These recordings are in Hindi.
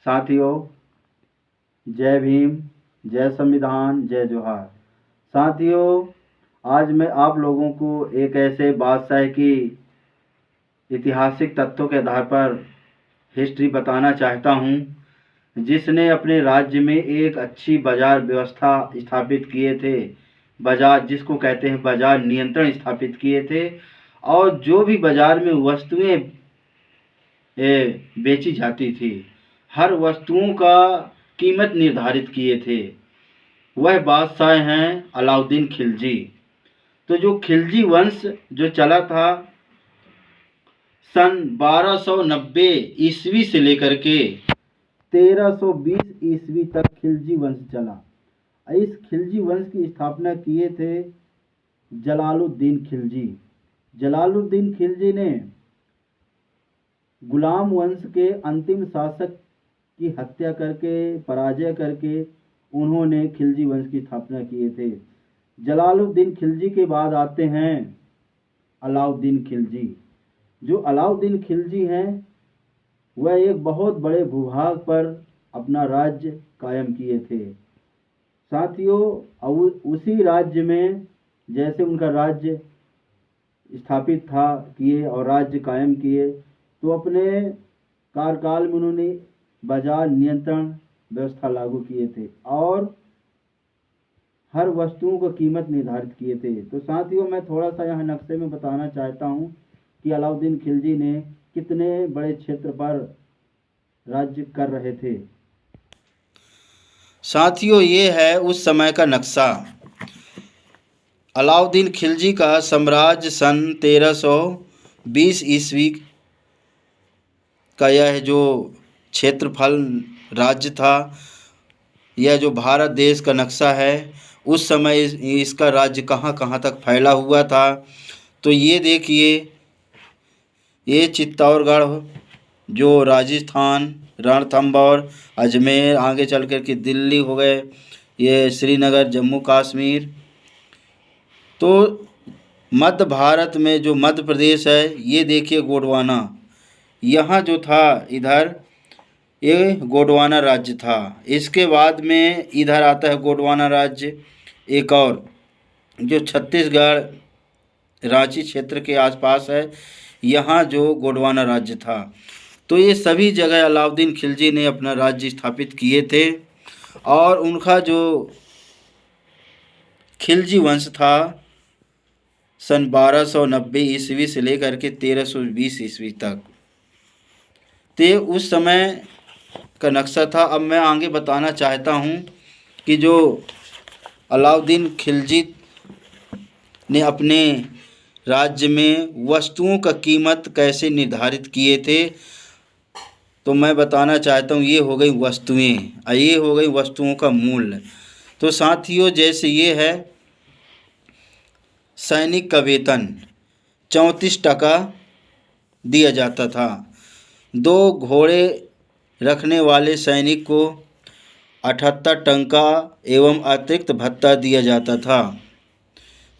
साथियों, जय भीम, जय संविधान, जय जोहार। साथियों, आज मैं आप लोगों को एक ऐसे बादशाह की ऐतिहासिक तथ्यों के आधार पर हिस्ट्री बताना चाहता हूँ, जिसने अपने राज्य में एक अच्छी बाजार व्यवस्था स्थापित किए थे। बाजार जिसको कहते हैं बाजार नियंत्रण स्थापित किए थे, और जो भी बाजार में वस्तुएं बेची जाती थी, हर वस्तुओं का कीमत निर्धारित किए थे। वह बादशाह हैं अलाउद्दीन खिलजी। तो जो खिलजी वंश जो चला था सन 1290 ईस्वी से लेकर के 1320 ईस्वी तक खिलजी वंश चला। इस खिलजी वंश की स्थापना किए थे जलालुद्दीन खिलजी। जलालुद्दीन खिलजी ने गुलाम वंश के अंतिम शासक की हत्या करके, पराजय करके उन्होंने खिलजी वंश की स्थापना किए थे। जलालुद्दीन खिलजी के बाद आते हैं अलाउद्दीन खिलजी। जो अलाउद्दीन खिलजी हैं वह एक बहुत बड़े भूभाग पर अपना राज्य कायम किए थे। साथियों, उसी राज्य में जैसे उनका राज्य स्थापित था किए और राज्य कायम किए, तो अपने कार्यकाल में उन्होंने बाजार नियंत्रण व्यवस्था लागू किए थे और हर वस्तुओं को कीमत निर्धारित किए थे। तो साथियों, मैं थोड़ा सा यहाँ नक्शे में बताना चाहता हूँ कि अलाउद्दीन खिलजी ने कितने बड़े क्षेत्र पर राज्य कर रहे थे। साथियों, ये है उस समय का नक्शा। अलाउद्दीन खिलजी का साम्राज्य सन 1320 ईस्वी का यह जो क्षेत्रफल राज्य था, यह जो भारत देश का नक्शा है, उस समय इसका राज्य कहाँ कहाँ तक फैला हुआ था। तो ये देखिए, ये चित्तौड़गढ़ जो राजस्थान, रणथंभौर, अजमेर, आगे चल कर के दिल्ली हो गए, ये श्रीनगर, जम्मू कश्मीर। तो मध्य भारत में जो मध्य प्रदेश है, ये देखिए गोंडवाना, यहाँ जो था इधर ये गोंडवाना राज्य था। इसके बाद में इधर आता है गोंडवाना राज्य, एक और जो छत्तीसगढ़ रांची क्षेत्र के आसपास है, यहाँ जो गोंडवाना राज्य था। तो ये सभी जगह अलाउद्दीन खिलजी ने अपना राज्य स्थापित किए थे। और उनका जो खिलजी वंश था सन 1290 ईस्वी से लेकर के 1320 ईस्वी तक, तो उस समय का नक्शा था। अब मैं आगे बताना चाहता हूँ कि जो अलाउद्दीन खिलजी ने अपने राज्य में वस्तुओं का कीमत कैसे निर्धारित किए थे, तो मैं बताना चाहता हूँ। ये हो गई वस्तुएं और ये हो गई वस्तुओं का मूल्य। तो साथियों, जैसे ये है सैनिक का वेतन 34% दिया जाता था। 2 घोड़े रखने वाले सैनिक को 78 टंका एवं अतिरिक्त भत्ता दिया जाता था।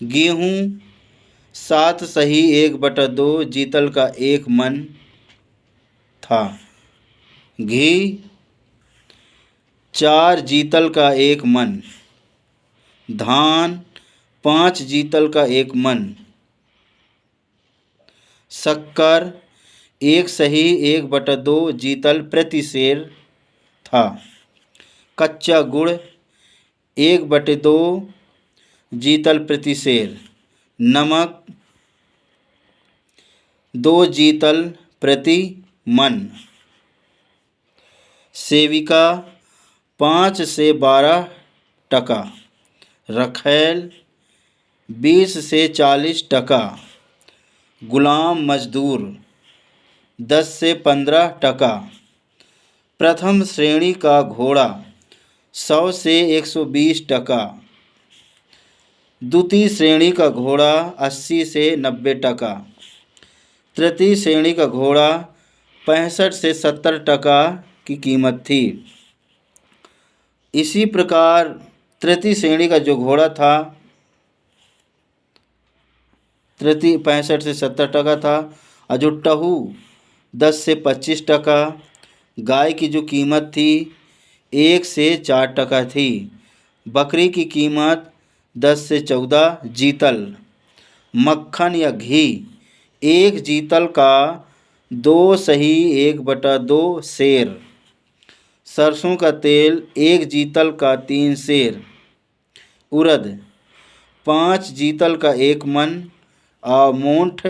गेहूँ 7 सही 1/2 जीतल का 1 मन था। घी 4 जीतल का 1 मन। धान 5 जीतल का 1 मन। शक्कर 1 सही 1/2 जीतल प्रति सेर था। कच्चा गुड़ 1/2 जीतल प्रति सेर। नमक 2 जीतल प्रति मन। सेविका 5 से 12 टका। रखैल 20 से 40 टका। गुलाम मजदूर 10 से 15 टका। प्रथम श्रेणी का घोड़ा 100 से 120 टका। द्वितीय श्रेणी का घोड़ा 80 से 90 टका। तृतीय श्रेणी का घोड़ा 65 से 70 टका की कीमत थी। इसी प्रकार तृतीय श्रेणी का जो घोड़ा था, तृतीय 65 से 70 टका था। और जो टहू 10 से 25 टका। गाय की जो कीमत थी 1 से 4 टका थी। बकरी की कीमत 10 से 14 जीतल। मक्खन या घी 1 जीतल का 2 सही 1/2 सेर। सरसों का तेल 1 जीतल का 3 सेर। उड़द 5 जीतल का 1 मन। और मोठ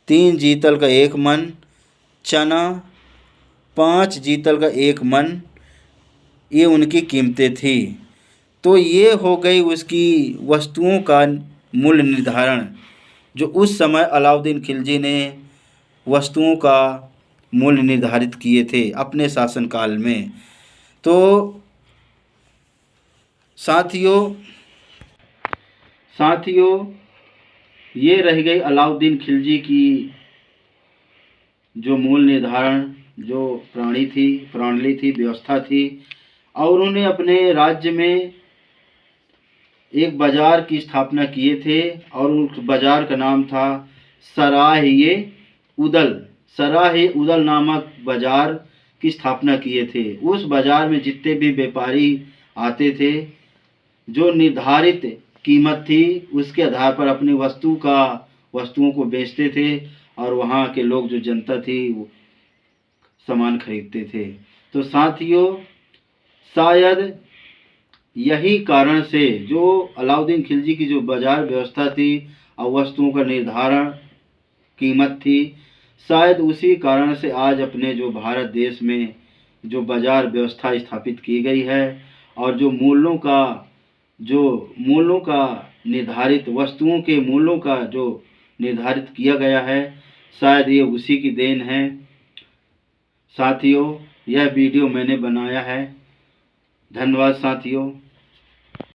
3 जीतल का 1 मन। चना 5 जीतल का 1 मन। ये उनकी कीमतें थी। तो ये हो गई उसकी वस्तुओं का मूल्य निर्धारण, जो उस समय अलाउद्दीन खिलजी ने वस्तुओं का मूल्य निर्धारित किए थे अपने शासनकाल में। तो साथियों ये रह गई अलाउद्दीन खिलजी की जो मूल्य निर्धारण जो प्रणाली थी, व्यवस्था थी। और उन्होंने अपने राज्य में एक बाजार की स्थापना किए थे और उस बाजार का नाम था सराय-उदल नामक बाजार की स्थापना किए थे। उस बाजार में जितने भी व्यापारी आते थे, जो निर्धारित कीमत थी उसके आधार पर अपनी वस्तुओं को बेचते थे और वहाँ के लोग जो जनता थी वो सामान खरीदते थे। तो साथियों शायद यही कारण से जो अलाउद्दीन खिलजी की जो बाजार व्यवस्था थी और वस्तुओं का निर्धारण कीमत थी, शायद उसी कारण से आज अपने जो भारत देश में जो बाजार व्यवस्था स्थापित की गई है और जो मूल्यों का निर्धारित वस्तुओं के मूल्यों का जो निर्धारित किया गया है, शायद ये उसी की देन है। साथियों यह वीडियो मैंने बनाया है। धन्यवाद साथियों।